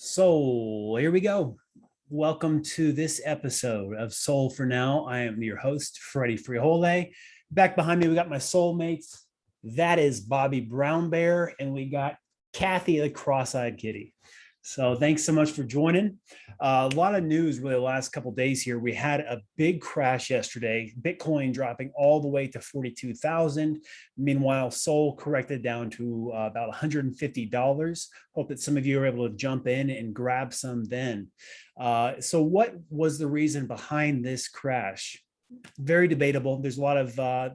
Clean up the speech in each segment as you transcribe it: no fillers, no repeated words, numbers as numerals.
So here we go. Welcome to this episode of Soul for Now. I am your host, Freddie Friole. Back behind me, we got my soulmates. That is Bobby Brown Bear, and we got Kathy the Cross-Eyed Kitty. So thanks so much for joining. A lot of news really the last couple of days here. We had a big crash yesterday, Bitcoin dropping all the way to 42,000. Meanwhile, Sol corrected down to about $150. Hope that some of you are able to jump in and grab some then. So what was the reason behind this crash? Very debatable. There's a lot of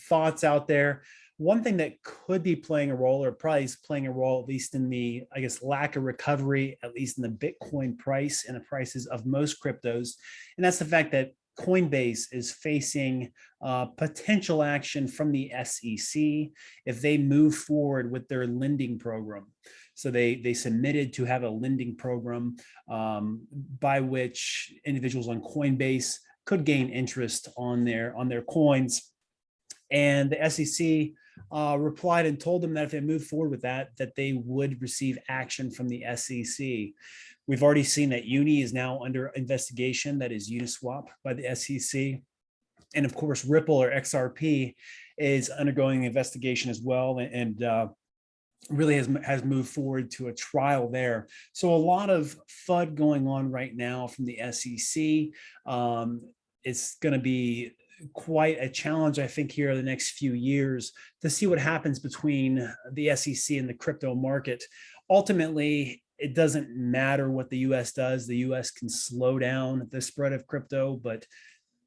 thoughts out there. One thing that could be playing a role, or probably is playing a role, at least in the, I guess, lack of recovery, at least in the Bitcoin price and the prices of most cryptos. And that's the fact that Coinbase is facing potential action from the SEC if they move forward with their lending program. So they submitted to have a lending program by which individuals on Coinbase could gain interest on their coins. And the SEC replied and told them that if they move forward with that they would receive action from the SEC. We've already seen that Uni is now under investigation, that is Uniswap, by the SEC. And of course, Ripple or XRP is undergoing investigation as well, and really has moved forward to a trial there. So a lot of FUD going on right now from the SEC. It's going to be quite a challenge, I think, here in the next few years to see what happens between the SEC and the crypto market. Ultimately, it doesn't matter what the US does. The US can slow down the spread of crypto, but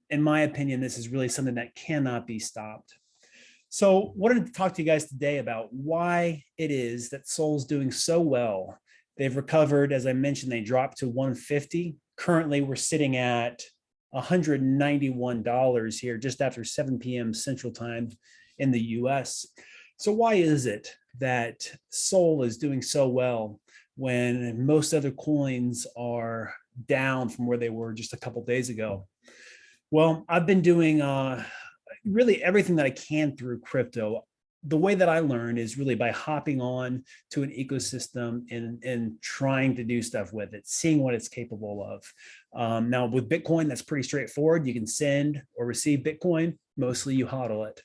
in my opinion, this is really something that cannot be stopped. So wanted to talk to you guys today about why it is that Sol's doing so well. They've recovered, as I mentioned, they dropped to 150. Currently, we're sitting at $191 here just after 7 p.m. Central Time in the US. So why is it that Sol is doing so well when most other coins are down from where they were just a couple days ago? Well, I've been doing really everything that I can through crypto. The way that I learn is really by hopping on to an ecosystem and trying to do stuff with it, seeing what it's capable of. Now with Bitcoin, that's pretty straightforward. You can send or receive Bitcoin. Mostly you hodl it.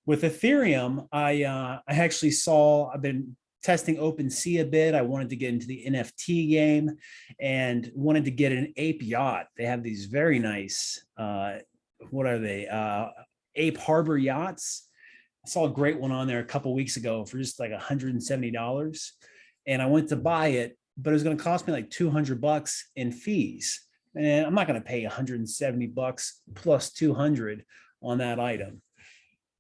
With Ethereum, I've been testing OpenSea a bit. I wanted to get into the NFT game and wanted to get an ape yacht. They have these very nice, what are they? Ape Harbor yachts. I saw a great one on there a couple of weeks ago for just like $170. And I went to buy it, but it was going to cost me like $200 in fees. And I'm not going to pay $170 plus 200 on that item.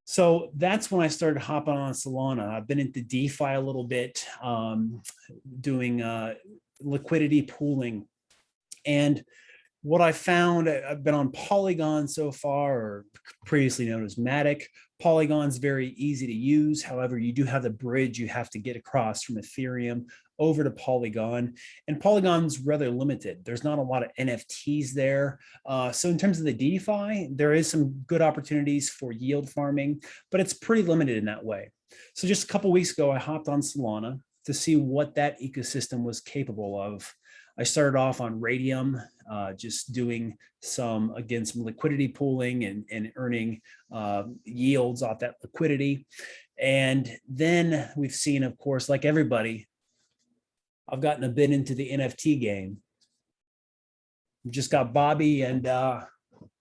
So that's when I started hopping on Solana. I've been into DeFi a little bit, doing liquidity pooling. And what I found, I've been on Polygon so far, or previously known as Matic. Polygon's very easy to use. However, you do have the bridge you have to get across from Ethereum over to Polygon, and Polygon's rather limited. There's not a lot of NFTs there. So in terms of the DeFi, there is some good opportunities for yield farming, but it's pretty limited in that way. So just a couple of weeks ago, I hopped on Solana to see what that ecosystem was capable of. I started off on Radium, just doing some liquidity pooling and earning yields off that liquidity. And then we've seen, of course, like everybody, I've gotten a bit into the NFT game. Just got Bobby and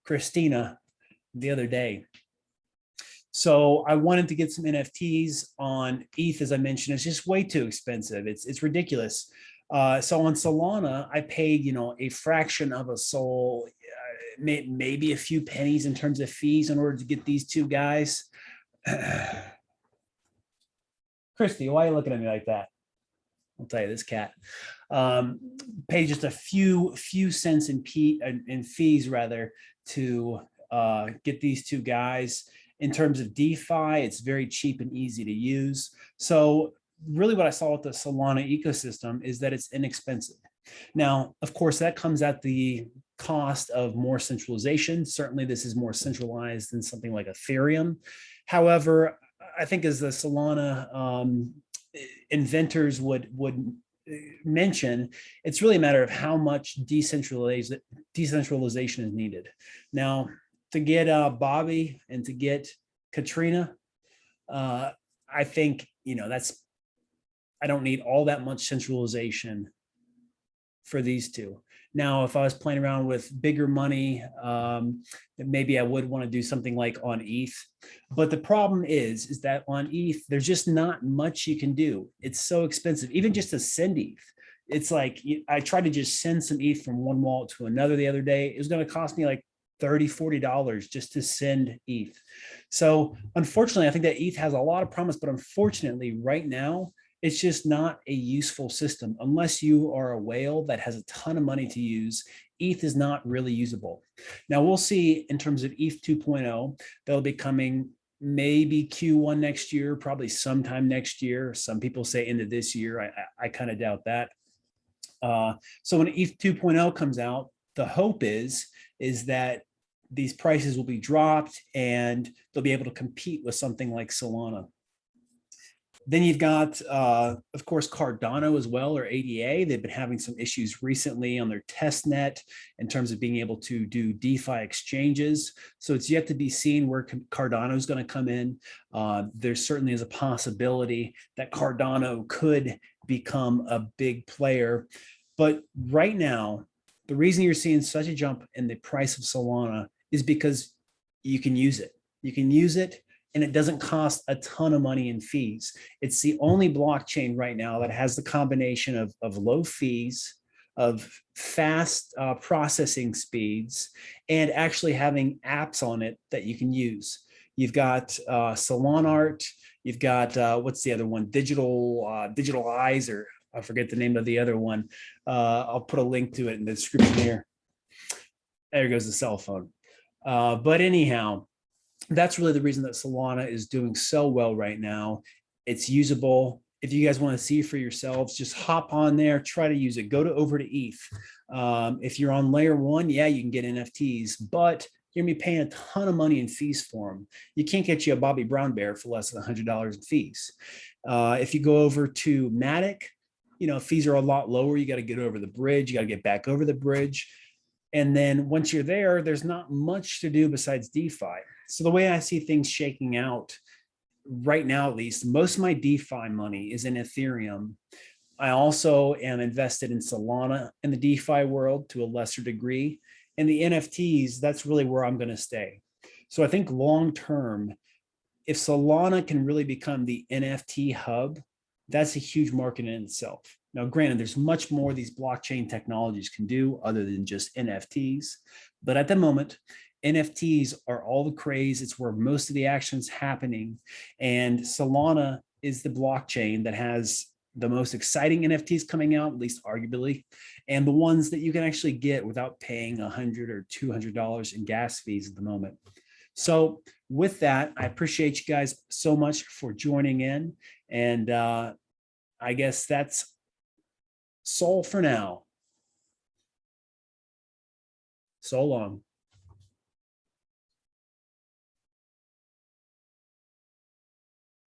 Christina the other day. So I wanted to get some NFTs on ETH, as I mentioned. It's just way too expensive. It's ridiculous. So on Solana, I paid, a fraction of a Sol, maybe a few pennies in terms of fees in order to get these two guys. Christy, why are you looking at me like that? I'll tell you, this cat. Pay just a few cents in fees rather to get these two guys. In terms of DeFi, it's very cheap and easy to use. So really what I saw with the Solana ecosystem is that it's inexpensive. Now, of course, that comes at the cost of more centralization. Certainly, this is more centralized than something like Ethereum. However, I think as the Solana inventors would mention, it's really a matter of how much decentralization is needed. Now, to get Bobby and to get Katrina, I think, I don't need all that much centralization for these two. Now, if I was playing around with bigger money, maybe I would want to do something like on ETH. But the problem is that on ETH, there's just not much you can do. It's so expensive, even just to send ETH. It's like, I tried to just send some ETH from one wallet to another the other day. It was going to cost me like $30, $40 just to send ETH. So unfortunately, I think that ETH has a lot of promise, but unfortunately right now, it's just not a useful system. Unless you are a whale that has a ton of money to use, ETH is not really usable. Now we'll see in terms of ETH 2.0, that'll be coming maybe Q1 next year, probably sometime next year. Some people say into this year. I kind of doubt that. So when ETH 2.0 comes out, the hope is that these prices will be dropped and they'll be able to compete with something like Solana. Then you've got, of course, Cardano as well, or ADA. They've been having some issues recently on their test net in terms of being able to do DeFi exchanges. So it's yet to be seen where Cardano is going to come in. There certainly is a possibility that Cardano could become a big player. But right now, the reason you're seeing such a jump in the price of Solana is because you can use it. You can use it, and it doesn't cost a ton of money in fees. It's the only blockchain right now that has the combination of low fees, of fast processing speeds, and actually having apps on it that you can use. You've got Solana Art, you've got, what's the other one? Digital Eyes, or I forget the name of the other one. I'll put a link to it in the description here. There goes the cell phone. But anyhow, that's really the reason that Solana is doing so well right now. It's usable. If you guys want to see for yourselves, just hop on there, try to use it. Go over to ETH. If you're on layer 1, yeah, you can get NFTs, but you're gonna be paying a ton of money in fees for them. You can't get you a Bobby Brown bear for less than $100 in fees. If you go over to Matic, fees are a lot lower. You got to get over the bridge. You got to get back over the bridge. And then once you're there, there's not much to do besides DeFi. So the way I see things shaking out right now, at least, most of my DeFi money is in Ethereum. I also am invested in Solana in the DeFi world to a lesser degree. And the NFTs, that's really where I'm going to stay. So I think long term, if Solana can really become the NFT hub, that's a huge market in itself. Now, granted, there's much more these blockchain technologies can do other than just NFTs. But at the moment, NFTs are all the craze. It's where most of the action's happening. And Solana is the blockchain that has the most exciting NFTs coming out, at least arguably, and the ones that you can actually get without paying $100 or $200 in gas fees at the moment. So with that, I appreciate you guys so much for joining in. And I guess that's Sol for now. So long.